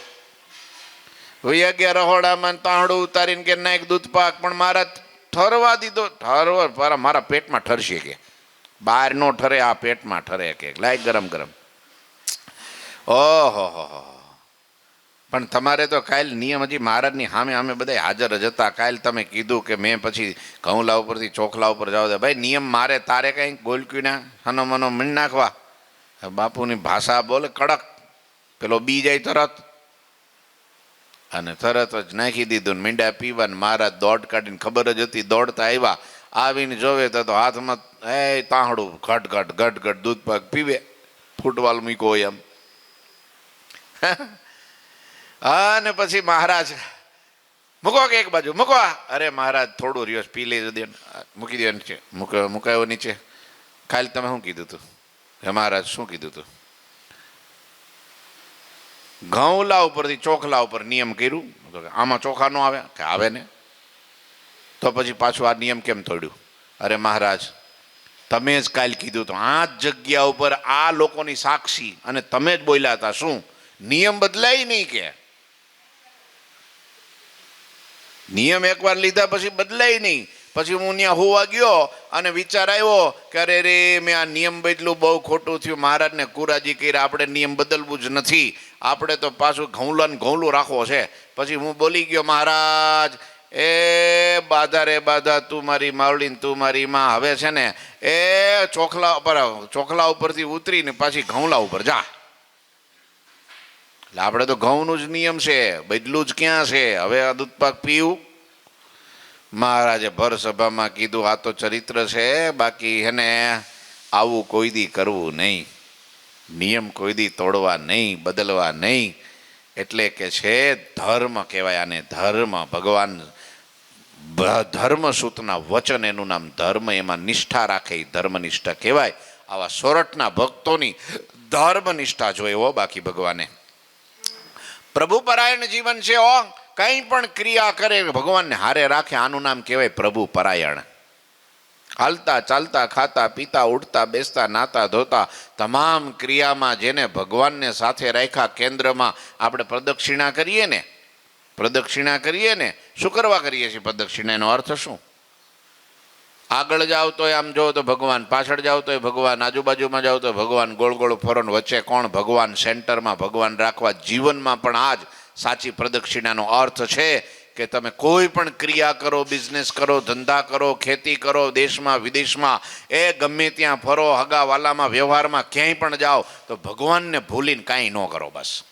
વહી ગયા રહોડામાં, તાંહડું ઉતારીને કે નાખ દૂધપાક. પણ મહારાજ ઠરવા દીધો. મારા પેટમાં ઠરશે કે, બહાર નો ઠરે, આ પેટમાં ઠરે કે લાય ગરમ. ઓહો. પણ તમારે તો કાલ નિયમ હજી મહારાજની સામે બધા હાજર જ હતા. કાલ તમે કીધું કે મેં પછી ઘઉંલા ઉપરથી ચોખલા ઉપર જાવ દે. ભાઈ નિયમ મારે તારે કંઈક બોલક્યું ના હનો મનો મીણ નાખવા. બાપુની ભાષા બોલે કડક, પેલો બી જાય તરત, અને તરત જ નાખી દીધું. મીંડા પીવા. મહારાજ દોડ કાઢીને, ખબર જ હતી દોડતા આવ્યા, આવીને જોવે તો હાથમાં તાંહડું ઘટ દૂધપાક પીવે, ફૂટવાલ મૂકો હોય એમ. અને પછી મહારાજ મૂકો કે એક બાજુ મૂકો. અરે મહારાજ થોડું રહ્યો પી લઈ દે, મૂકી દે નીચે. મુકાયો નીચે. કાલે તમે શું કીધું તું? મહારાજ શું કીધું તું? ઘઉંલા ઉપરથી ચોખલા ઉપર નિયમ કર્યું. આમાં ચોખા નો આવે કે આવે ને, તો પછી પાછું આ નિયમ કેમ તોડ્યું? અરે મહારાજ તમે જ કાલ કીધું તો, આ જ જગ્યા ઉપર આ લોકોની સાક્ષી અને તમે જ બોલ્યા હતા. શું નિયમ બદલાય નહીં કે? નિયમ એકવાર લીધા પછી બદલાય નહીં. પછી હું ત્યાં હોવા ગયો અને વિચાર આવ્યો કે અરે રે મેં આ નિયમ બદલું, બહુ ખોટું થયું. મહારાજને કુરાજી કર્યા, આપણે નિયમ બદલવું જ નથી, આપણે તો પાછું ઘઉંલું રાખવો છે. પછી હું બોલી ગયો, મહારાજ એ બાધા રે બાધા તું મારી માવડી તું મારી માં. હવે છે ને એ ચોખલા ઉપરથી ઉતરીને પાછી ઘઉંલા ઉપર જા. એટલે આપણે તો ઘઉંનું જ નિયમ છે, બદલું જ ક્યાં છે? હવે આ દૂધપાક પીવું? મહારાજે ભર સભામાં કીધું આ તો ચરિત્ર છે, બાકી એને આવું કોઈ દી કરવું નહીં, નિયમ કોઈ દી તોડવા નહીં, બદલવા નહીં. એટલે કે છે ધર્મ કહેવાય આને, ધર્મ. ભગવાન ધર્મસૂતના વચન, એનું નામ ધર્મ. એમાં નિષ્ઠા રાખે એ ધર્મનિષ્ઠા કહેવાય. આવા સોરઠના ભક્તોની ધર્મનિષ્ઠા જોઈ બાકી ભગવાને પ્રભુ પરાયણ જીવન છે. કંઈ પણ ક્રિયા કરે ભગવાનને હારે રાખે, આનું નામ કહેવાય પ્રભુ પરાયણ. હાલતા ચાલતા ખાતા પીતા ઉઠતા બેસતા નાતા ધોતા તમામ ક્રિયામાં જેને ભગવાનને સાથે રાખ્યા કેન્દ્રમાં આપણે પ્રદક્ષિણા કરીએ ને, શું કરવા કરીએ છીએ પ્રદક્ષિણા? એનો અર્થ શું? આગળ જાઓ તો આમ જો તો ભગવાન, પાછળ જાઓ તો ભગવાન, આજુબાજુમાં જાઓ તો ભગવાન, ગોળ ગોળ ફરો, વચ્ચે કોણ? ભગવાન. સેન્ટરમાં ભગવાન રાખવા. જીવનમાં પણ આ જ સાચી પ્રદક્ષિણાનો અર્થ છે કે તમે કોઈ પણ ક્રિયા કરો, બિઝનેસ કરો, ધંધા કરો, ખેતી કરો, દેશમાં વિદેશમાં, એ ગમે ત્યાં ફરો, હગા વાલામાં, વ્યવહારમાં ક્યાંય પણ જાઓ તો ભગવાનને ભૂલીને કાંઈ ન કરો. બસ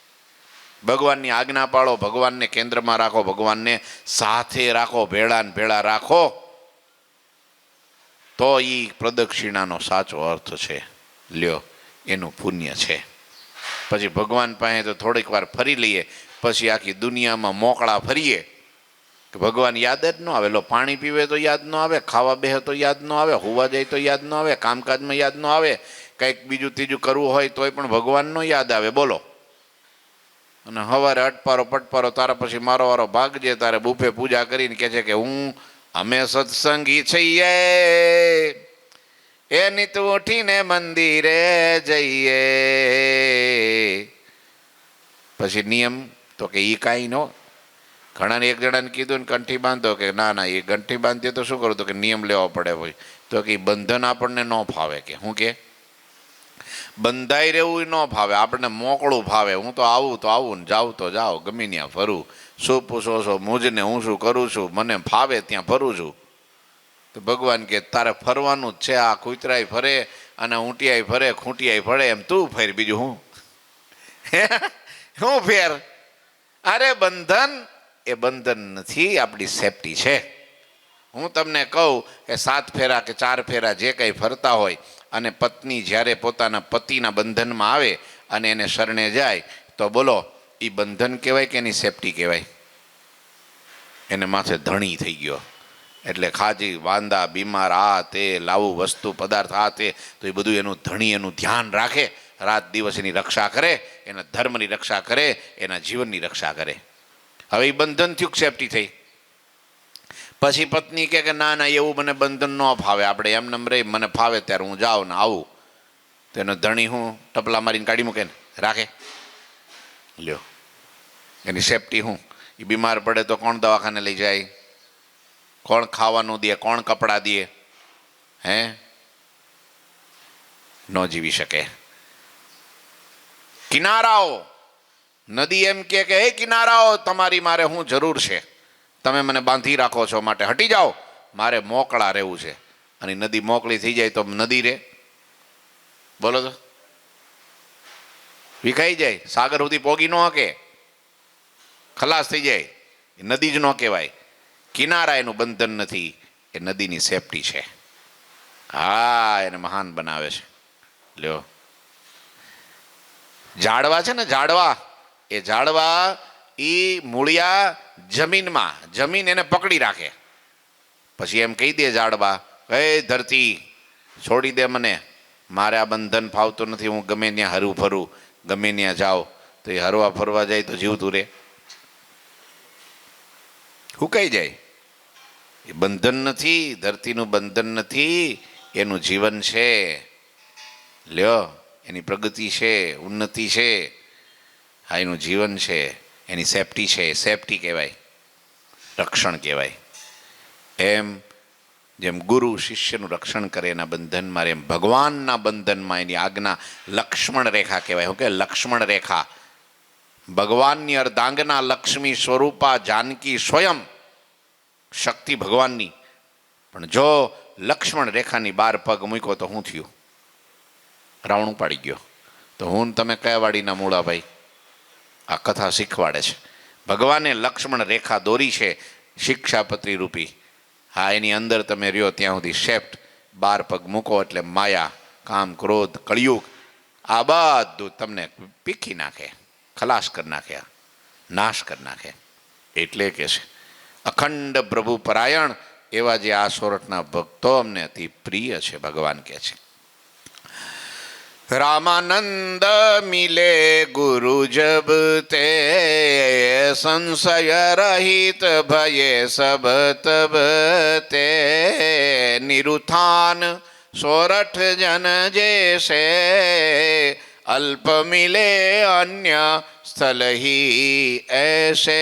ભગવાનની આજ્ઞા પાળો, ભગવાનને કેન્દ્રમાં રાખો, ભગવાનને સાથે રાખો, ભેળા ને ભેળા રાખો, તો એ પ્રદક્ષિણાનો સાચો અર્થ છે. લ્યો, એનું પુણ્ય છે. પછી ભગવાન પાસે તો થોડીક વાર ફરી લઈએ, પછી આખી દુનિયામાં મોકળા ફરીએ કે ભગવાન યાદ જ ન આવે. લો, પાણી પીવે તો યાદ ન આવે, ખાવા બેહે તો યાદ ન આવે, હોવા જાય તો યાદ ન આવે, કામકાજમાં યાદ ન આવે, કંઈક બીજું ત્રીજું કરવું હોય તોય પણ ભગવાન નો યાદ આવે. બોલો. અને સવારે અટપારો પટપારો તારા પછી મારો વારો ભાગજે, તારે બુફે પૂજા કરીને કહે છે કે અમે સત્સંગી છીએ, એ નિત ઉઠીને મંદિરે જઈએ. પછી નિયમ તો કે એ કાંઈ નો. ઘણાને એક જણાને કીધું ને કંઠી બાંધો, કે ના ના, એ કંઠી બાંધીએ તો શું કરું? તો કે નિયમ લેવો પડે હોય. તો કે બંધન આપણને ન ફાવે. કે હું કે બંધાઈ રહેવું ન ફાવે, આપણને મોકળું ફાવે. હું તો આવું ને જાઉં તો જાઓ, ગમે ત્યાં ફરું. શું પૂછો છો મુજને? હું શું કરું છું? મને ફાવે ત્યાં ફરું છું. તો ભગવાન કે તારે ફરવાનું જ છે. આ કૂતરાય ફરે અને ઊંટિયાય ફરે, ખૂંટિયાય ફરે, એમ તું ફેર. બીજું હું હું ફેર? અરે બંધન એ બંધન નથી, આપણી સેફટી છે. હું તમને કહું કે 7 ફેરા કે 4 ફેરા જે કંઈ ફરતા હોય અને પત્ની જ્યારે પોતાના પતિના બંધનમાં આવે અને એને શરણે જાય તો બોલો, એ બંધન કહેવાય કે એની સેફટી કહેવાય? એને માથે ધણી થઈ ગયો એટલે ખાજી વાંદા બીમાર, આ તે લાવું વસ્તુ પદાર્થ, આ તે, તો એ બધું એનું ધણી એનું ધ્યાન રાખે, રાત દિવસ એની રક્ષા કરે, એના ધર્મની રક્ષા કરે, એના જીવનની રક્ષા કરે. હવે એ બંધન થયું, સેફટી થઈ. પછી પત્ની કે ના ના, એવું મને બંધન ન ફાવે, આપણે એમને રહી, મને ફાવે ત્યારે હું જાઉં ને આવું. તો એનો ધણી હું ટપલા મારીને કાઢી મૂકે ને રાખે? લ્યો, એની સેફટી હું? એ બીમાર પડે તો કોણ દવાખાને લઈ જાય? કોણ ખાવાનું દે? કોણ કપડાં દે? હે? ન જીવી શકે. કિનારાઓ, નદી એમ કે હે કિનારાઓ, તમારી મારે હું જરૂર છે? તમે મને બાંધી રાખો છો, માટે હટી જાઓ, મારે મોકળા રહેવું છે. અને નદી મોકળી થઈ જાય તો નદી રે? બોલો તો, વિખાઈ જાય, સાગર સુધી પોગી ન શકે, ખલાસ થઈ જાય. નદી જ ન કહેવાય. કિનારા એનું બંધન નથી, એ નદીની સેફટી છે. હા, એને મહાન બનાવે છે. લ્યો, ઝાડવા છે ને, ઝાડવા, એ ઝાડવા એ મૂળિયા જમીનમાં, જમીન એને પકડી રાખે. પછી એમ કહી દે ઝાડવા, હે ધરતી છોડી દે મને, મારે આ બંધન ફાવતું નથી, હું ગમે ત્યાં હરું ફરું, ગમે ત્યાં જાઓ. તો એ હરવા ફરવા જાય તો જીવતું રે? હુકાઈ જાય. એ બંધન નથી, ધરતીનું બંધન નથી, એનું જીવન છે. લ્યો, એની પ્રગતિ છે, ઉન્નતિ છે. હા, એનું જીવન છે, એની સેફટી છે. સેફટી કહેવાય, રક્ષણ કહેવાય. એમ જેમ ગુરુ શિષ્યનું રક્ષણ કરે એના બંધનમાં, એમ ભગવાનના બંધનમાં એની આજ્ઞા લક્ષ્મણ રેખા કહેવાય. શું કે લક્ષ્મણ રેખા? ભગવાનની અર્ધાંગના લક્ષ્મી સ્વરૂપા જાનકી સ્વયં શક્તિ ભગવાનની. પણ જો લક્ષ્મણ રેખાની 12 પગ મૂક્યો તો શું થયું? રાવણું પાડી ગયો. તો હું તમે કયા વાડીના મૂળા ભાઈ? આ કથા શીખવાડે છે. ભગવાને લક્ષ્મણ રેખા દોરી છે, શિક્ષાપત્રી રૂપી. હા, એની અંદર તમે રહ્યો ત્યાં સુધી શેફ્ટ. 12 પગ મૂકો એટલે માયા, કામ, ક્રોધ, કળિયુગ, આ બધું તમને પીખી નાખે, ખલાસ કરી નાખે, નાશ કરી નાખે. એટલે કે છે અખંડ પ્રભુ પરાયણ એવા જે આ સોરઠના ભક્તો અમને અતિ પ્રિય છે. ભગવાન કહે છે रामानंद मिले गुरु जब ते, संशय रहित भये सब तब ते, निरुत्थान सोरठ जन जैसे, अल्प मिले अन्य स्थल ही ऐसे,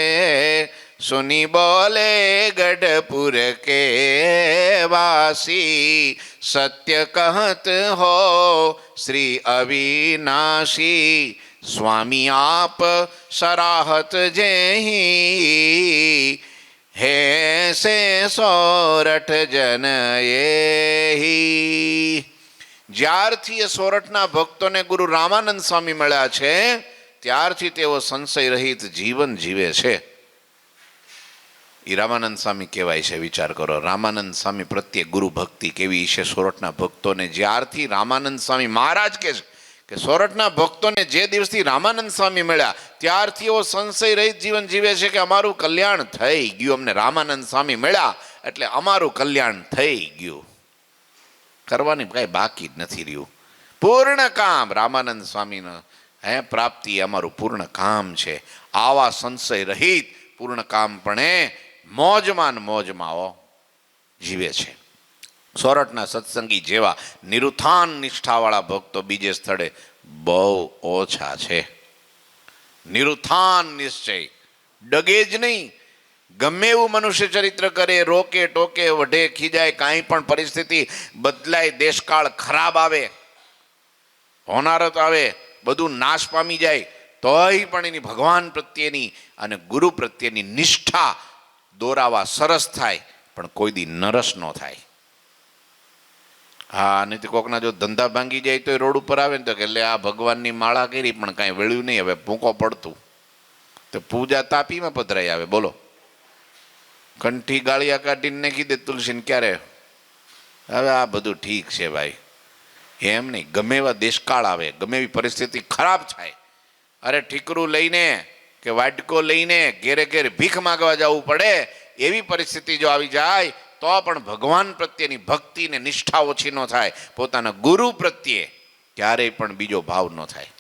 सुनी बोले गढ़पुर के वासी, सत्य कहत हो श्री अविनाशी, स्वामी आप सराहत जेही, हे से सोरठ जन एही। જ્યારથી એ સોરઠના ભક્તોને ગુરુ રામાનંદ સ્વામી મળ્યા છે ત્યારથી તેઓ સંશય રહિત જીવન જીવે છે. એ રામાનંદ સ્વામી કહેવાય છે. વિચાર કરો, રામાનંદ સ્વામી પ્રત્યે ગુરુ ભક્તિ કેવી છે સોરઠના ભક્તોને. જ્યારથી રામાનંદ સ્વામી મહારાજ કહે છે કે સોરઠના ભક્તોને જે દિવસથી રામાનંદ સ્વામી મળ્યા ત્યારથી એવો સંશય રહિત જીવન જીવે છે કે અમારું કલ્યાણ થઈ ગયું. અમને રામાનંદ સ્વામી મળ્યા એટલે અમારું કલ્યાણ થઈ ગયું. કરવાની કાંઈ બાકી જ નથી રહ્યું. પૂર્ણ કામ રામાનંદ સ્વામીનો પ્રાપ્તિ અમારું પૂર્ણ કામ છે. આવા સંશય રહિત પૂર્ણ કામપણે મોજમાં જીવે છે. સોરઠના સત્સંગી જેવા નિરુત્થાન નિષ્ઠાવાળા ભક્તો બીજે સ્થળે બહુ ઓછા છે. નિરુત્થાન નિશ્ચય, ડગે જ નહીં. ગમે એવું મનુષ્ય ચરિત્ર કરે, રોકે ટોકે, વઢે ખીજાય, કાંઈ પણ પરિસ્થિતિ બદલાય, દેશકાળ ખરાબ આવે, હોનારત આવે, બધું નાશ પામી જાય, તોય પણ એની ભગવાન પ્રત્યેની અને ગુરુ પ્રત્યેની નિષ્ઠા દોરાવા સરસ થાય, પણ કોઈ દી નરસ ન થાય. હા, નહીં તો કોકના જો ધંધા ભાંગી જાય તો રોડ ઉપર આવે ને તો કે એટલે આ ભગવાનની માળા કરી પણ કાંઈ વળ્યું નહીં, હવે ભૂકો પડતું, તો પૂજા તાપીમાં પધરાઈ આવે. બોલો, કંઠી ગાળિયા કાઢીને નાખી દે તુલસીને ક્યારે. હવે આ બધું ઠીક છે ભાઈ, એમ નહીં. ગમે એવા દેશકાળ આવે, ગમે એવી પરિસ્થિતિ ખરાબ થાય, અરે ઠીકરું લઈને કે વાટકો લઈને ઘેરે ઘેર ભીખ માગવા જવું પડે, એવી પરિસ્થિતિ જો આવી જાય તો પણ ભગવાન પ્રત્યેની ભક્તિ ને નિષ્ઠા ઓછી ન થાય, પોતાના ગુરુ પ્રત્યે ક્યારેય પણ બીજો ભાવ ન થાય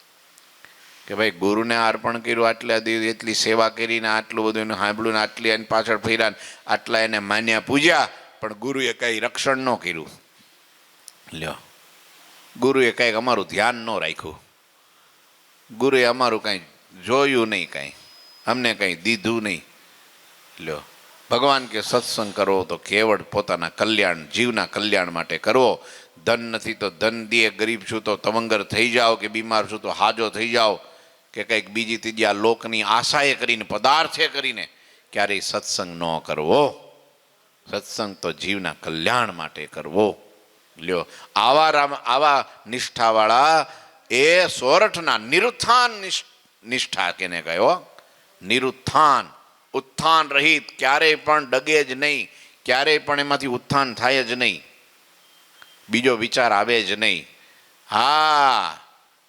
કે ભાઈ ગુરુને અર્પણ કર્યું, આટલા એટલી સેવા કરીને, આટલું બધું એને સાંભળ્યું, આટલી એની પાછળ ફર્યા, આટલા એને માન્યા પૂજ્યા, પણ ગુરુએ કંઈ રક્ષણ ન કર્યું. લ્યો, ગુરુએ કંઈક અમારું ધ્યાન ન રાખ્યું, ગુરુએ અમારું કાંઈ જોયું નહીં, કાંઈ અમને કંઈ દીધું નહીં. લ્યો, ભગવાન કે સત્સંગ કરવો તો કેવળ પોતાના કલ્યાણ, જીવના કલ્યાણ માટે કરવો. ધન નથી તો ધન દે, ગરીબ છું તો તવંગર થઈ જાઓ, કે બીમાર છું તો હાજો થઈ જાઓ, કે કંઈક બીજી ત્રીજી આ લોકની આશાએ કરીને, પદાર્થે કરીને ક્યારેય સત્સંગ ન કરવો. સત્સંગ તો જીવના કલ્યાણ માટે કરવો. લ્યો, આવા નિષ્ઠાવાળા એ સોરઠના નિરુત્થાન નિષ્ઠા કેને કહ્યો? નિરુત્થાન, ઉત્થાન રહિત, ક્યારેય પણ ડગે જ નહીં, ક્યારેય પણ એમાંથી ઉત્થાન થાય જ નહીં, બીજો વિચાર આવે જ નહીં. હા,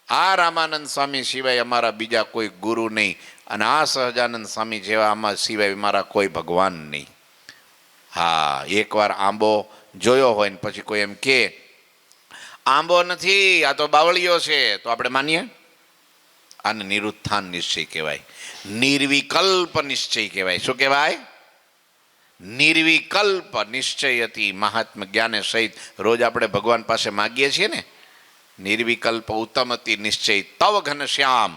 આ રામાનંદ સ્વામી સિવાય અમારા બીજા કોઈ ગુરુ નહીં, અને આ સહજાનંદ સ્વામી જેવા આમાં સિવાય અમારા કોઈ ભગવાન નહીં. હા, એકવાર આંબો જોયો હોય ને પછી કોઈ એમ કે આંબો નથી, આ તો બાવળીયો છે, તો આપણે માનીએ? આને નિરુત્થાન નિશ્ચય કહેવાય, નિર્વિકલ્પ નિશ્ચય કહેવાય. શું કહેવાય? નિર્વિકલ્પ નિશ્ચય હતી મહાત્મા જ્ઞાને સહિત. રોજ આપણે ભગવાન પાસે માગીએ છીએ ને, નિર્વિકલ્પ ઉત્તમતી નિશ્ચય તવ ઘનશ્યામ.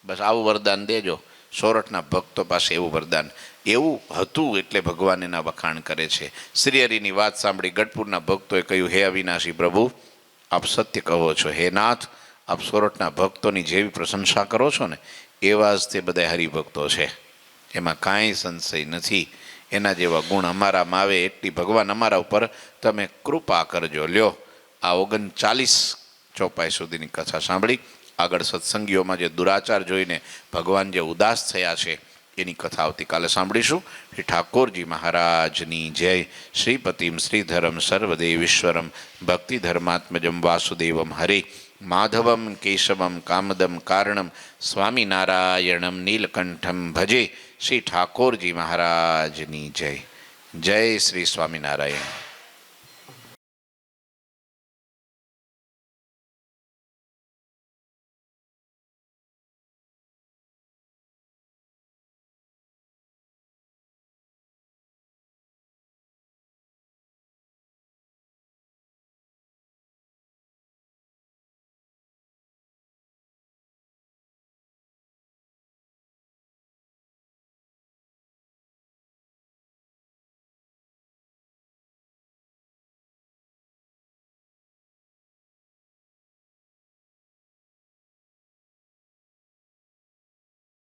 બસ આવું વરદાન દેજો. સોરઠના ભક્તો પાસે એવું વરદાન એવું હતું, એટલે ભગવાન એના વખાણ કરે છે. શ્રી હરિની વાત સાંભળી ગઢપુરના ભક્તોએ કહ્યું, હે અવિનાશી પ્રભુ, આપ સત્ય કહો છો. હે નાથ, આપ સોરઠના ભક્તોની જેવી પ્રશંસા કરો છો ને એવા જ તે બધા હરિભક્તો છે, એમાં કાંઈ સંશય નથી. એના જેવા ગુણ અમારામાં આવે એટલી ભગવાન અમારા ઉપર તમે કૃપા કરજો. લ્યો, આ 39 ચોપાઈ સુધીની કથા સાંભળી. આગળ સત્સંગીઓમાં જે દુરાચાર જોઈને ભગવાન જે ઉદાસ થયા છે એની કથા આવતીકાલે સાંભળીશું. શ્રી ઠાકોરજી મહારાજની જય. શ્રીપતિમ શ્રીધરમ સર્વદેવીશ્વરમ ભક્તિ ધર્માત્મજમ વાસુદેવમ હરે માધવમ કેશવમ કામદમ કારણમ સ્વામિનારાયણમ નીલકંઠમ ભજે. શ્રી ઠાકોરજી મહારાજની જય. જય શ્રી સ્વામિનારાયણ.